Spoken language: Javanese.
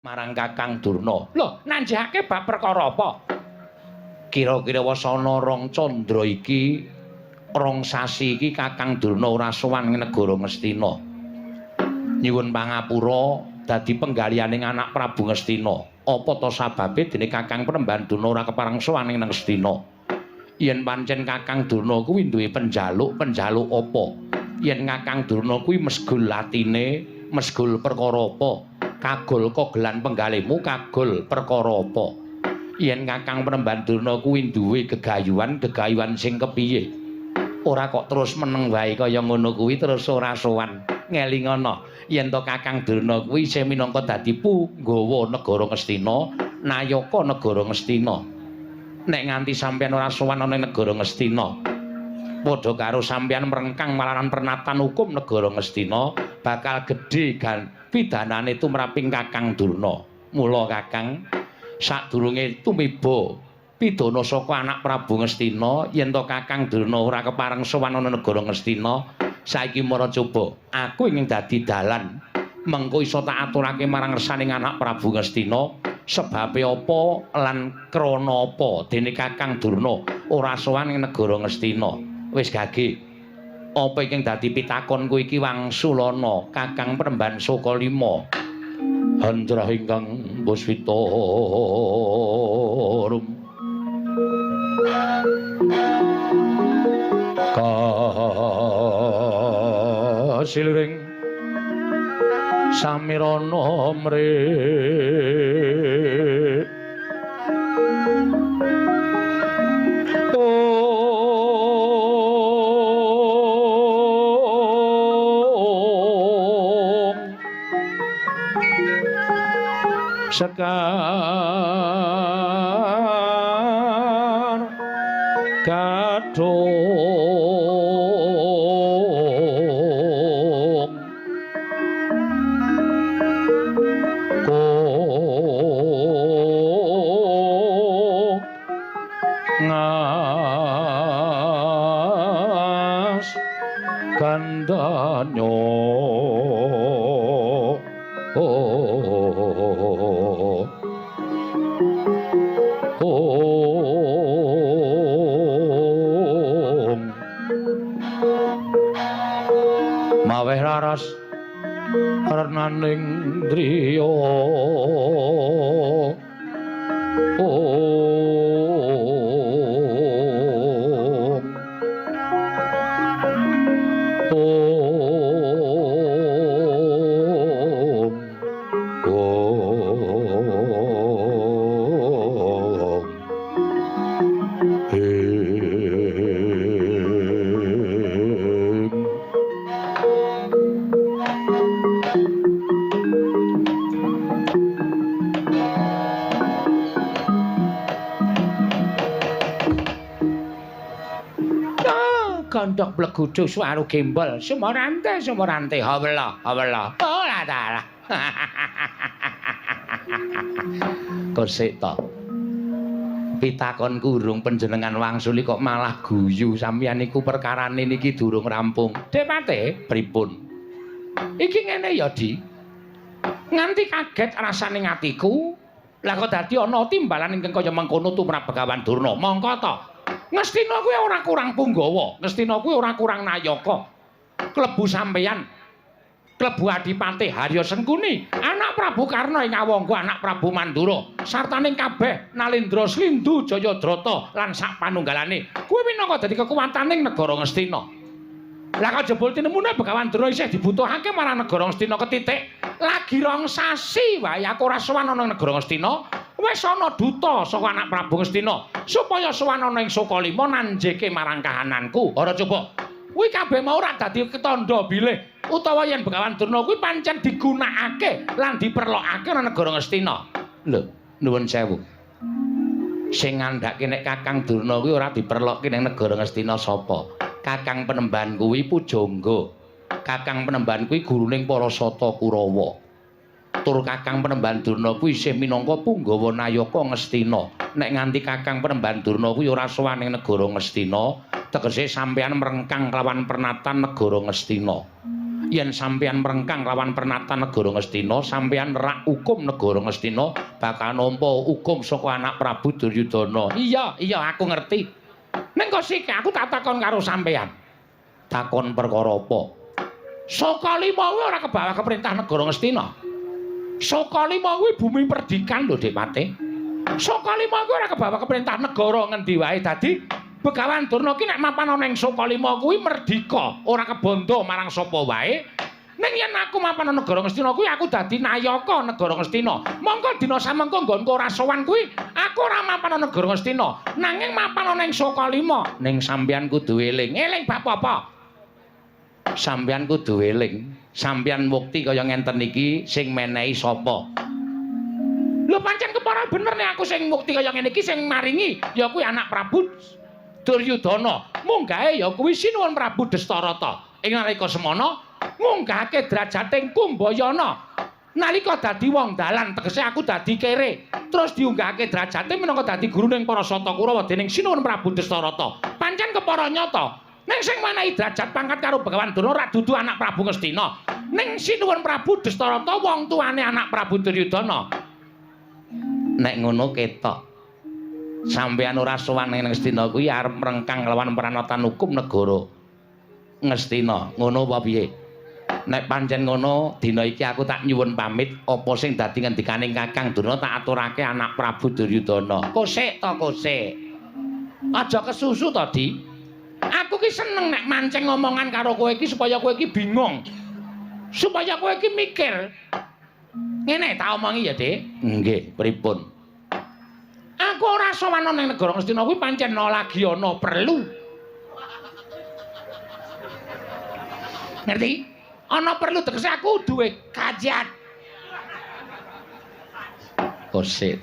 marang Kakang Durna. Lho, nanjihake bab perkara apa? Kira-kira wasana rong candra iki, rong sasi iki Kakang Durna ora sowan ing negara Ngastina. Nyuwun pangapura dadi penggalianing anak Prabu Ngastina. Apa ta sababe dene Kakang Penemban Durna ora kepareng sowan ing Ngastina? Yen pancen Kakang Durna kuwi duwe penjaluk apa? Yen Kakang Durna kuwi mesgul latine, mesgul perkara apa? Kagol kogelan penggalihmu kagol perkara apa? Yen Kakang Penemban Durna kuwi duwe gegayuhan sing kepiye? Ora kok terus meneng wae kaya ngono kuwi terus ora sowan. Ngelingono, yen to Kakang Durna kuwi isih minangka dadi punggawa negara Ngastina, nayaka negara Ngastina. Nek nganti sampeyan ora sowan ana negara Ngastina, padha karo sampeyan merengkang malaran pernatan hukum negara Ngastina, bakal gedhe pidanane tumraping Kakang Durna. Mula Kakang, sadurunge tumiba pidana saka anak Prabu Ngastina, yen to Kakang Durna ora kepareng sowan ana negara Ngastina, saiki mara coba aku ingin dadi dalan mengko iso tak aturake marang resaning anak Prabu Ngastina sebabe apa lan krana apa dene Kakang Durna ora sowan ing negara Ngastina. Wis gage. Apa ingkang dadi pitakonku iki wangsulana Kakang Penemban Sokalima. Handrah ingkang Puspita rum. Kasiling samirana mrih sekar kadung ngas kandanyo maweh raras renaning driya gondok blegudu suaru gembol sumorante hawela oh lah kosek to pitakonku urung panjenengan wangsuli kok malah guyu sampeyan niku perkarane niki durung rampung Depate pripun iki ngene ya Di nganti kaget rasane atiku lah kok dadi ana timbalan ingkang kaya mengkono tumrap Begawan Durna mongko to Ngastina kuwi ora kurang punggawa, Ngastina kuwi ora kurang nayaka. Klebu sampeyan, klebu Adipati Harya Sengkuni, anak Prabu Karna ing Awangga, anak Prabu Mandura, sartaning kabeh Nalendra Slindu Jayadrata lan sak panunggalane. Kuwi minangka dadi kekuwataning negara Ngastina. Lah kok jebul tinemune Begawan Durna isih dibutuhake marang negara Ngastina ketitik. Lagi rong sasi wae aku ora sowan ana negara Ngastina. Wis ana duta saka anak Prabu Ngastina supaya sowan ana ing Sokalima nanjeke marang kahananku. Ora coba. Kuwi kabeh mau ora dadi ketandha bilih utawa yen Begawan Durna kuwi pancen digunakake lan diperlokake ana negara Ngastina. Lho, nuwun sewu. Sing ngandhake nek Kakang Durna kuwi ora diperlokke ning negara Ngastina sapa? Kakang Penemban kuwi pujangga. Kakang Penemban kuwi guruning Parasata Kurawa. Tur Kakang Penemban Durna kuwi isih minangka punggawa nayaka Ngastina. Nek nganti Kakang Penemban Durna kuwi ora sowan ing negara Ngastina, tegese sampeyan merengkang lawan pernatan negara Ngastina. yen sampeyan merengkang lawan pernata negara Ngastina, sampeyan rak hukum negara Ngastina bakal nampa hukum saka anak Prabu Duryudana. Iya, aku ngerti. Ning kok sik aku tak takon karo sampeyan. Takon perkara apa? Saka lima kuwi ora kebawa keperintah negara Ngastina. Saka lima kuwi bumi perdikan lho, Dik Pate. Saka lima kuwi ora kebawa keperintah negara ngendi wae. Dadi Begawan Durna ki nek mapan ana ing Sokalima kuwi merdika, ora kebondo marang sapa wae. Ning yen aku mapan ana negara Ngastina kuwi aku dadi nayaka negara Ngastina. Monggo dina samengko nggonku ora sowan kuwi, aku ora mapan ana negara Ngastina, nanging mapan ana ing Sokalima. Ning sampeyan kudu eling. Eling bab apa? Sampeyan kudu eling. Sampeyan mukti kaya ngenten iki sing menehi sapa? Lho pancen kepara bener nek aku sing mukti kaya ngene iki sing maringi ya kuwi anak Prabu Duryudana. Munggahe ya kuwi Sinuwun Prabu Dastarata. Ing nalika semana ngunggahake drajating Kumbayana. Nalika dadi wong dalan tegese aku dadi kere. Terus diunggahake drajate minangka dadi guruning para Sata Kurawa dening Sinuwun Prabu Dastarata. Pancen kepara nyata. Ning sing menehi drajat pangkat karo Begawan Durna ora dudu anak Prabu Ngastina. Ning Sinuwun Prabu Dastarata wong tuane anak Prabu Duryudana. Nek ngono ketok sampeyan ora sowan ning Ngastina kuwi arep merengkang lawan pranatan hukum negara Ngastina. Ngono apa piye? Nek pancen ngono, dina iki aku tak nyuwun pamit apa sing dadi ngendikaning Kakang Durna tak aturake anak Prabu Duryudana. Kosik to, kosik. Aja kesusu to, Di. Aku ki seneng nek mancing ngomongan karo kowe iki supaya kowe iki bingung. Supaya kowe iki mikir. Ngene tak omongi ya, Dik. Nggih, pripun? Aku ora sowan ning negara Ngastina kuwi pancen lagi ana perlu. Ngerti? Ana perlu tegese aku duwe kajian. Kosik.